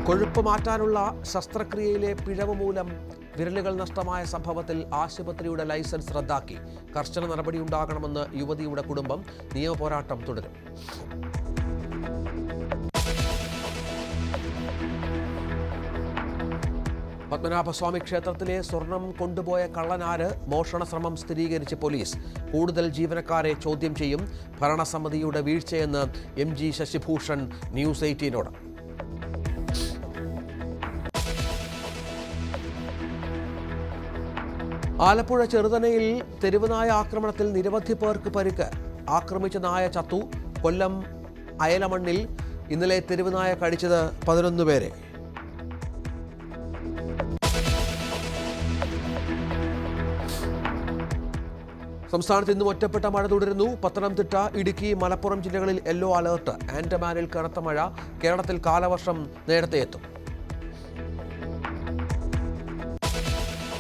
കൊഴുപ്പ് മാറ്റാനുള്ള ശസ്ത്രക്രിയയിലെ പിഴവ് മൂലം വിരലുകൾ നഷ്ടമായ സംഭവത്തിൽ ആശുപത്രിയുടെ ലൈസൻസ് റദ്ദാക്കി. കർശന നടപടിയുണ്ടാകണമെന്ന് യുവതിയുടെ കുടുംബം. നിയമപോരാട്ടം തുടരും. പത്മനാഭസ്വാമി ക്ഷേത്രത്തിലെ സ്വർണം കൊണ്ടുപോയ കള്ളനാര്? മോഷണ ശ്രമം സ്ഥിരീകരിച്ച് പോലീസ്. കൂടുതൽ ജീവനക്കാരെ ചോദ്യം ചെയ്യും. ഭരണസമിതിയുടെ വീഴ്ചയെന്ന് MG ശശിഭൂഷൺ ന്യൂസ് 18നോട്. ആലപ്പുഴ ചെറുതനയിൽ തെരുവുനായ ആക്രമണത്തിൽ നിരവധി പേർക്ക് പരിക്ക്. ആക്രമിച്ച നായ ചത്തു. കൊല്ലം അയലമണ്ണിൽ ഇന്നലെ തെരുവുനായ കടിച്ചത് 11 പേരെ. സംസ്ഥാനത്ത് ഇന്നും ഒറ്റപ്പെട്ട മഴ തുടരുന്നു. പത്തനംതിട്ട, ഇടുക്കി, മലപ്പുറം ജില്ലകളിൽ യെല്ലോ അലർട്ട്. ആൻഡമാനിൽ കനത്ത മഴ. കേരളത്തിൽ കാലവർഷം നേരത്തെ എത്തും.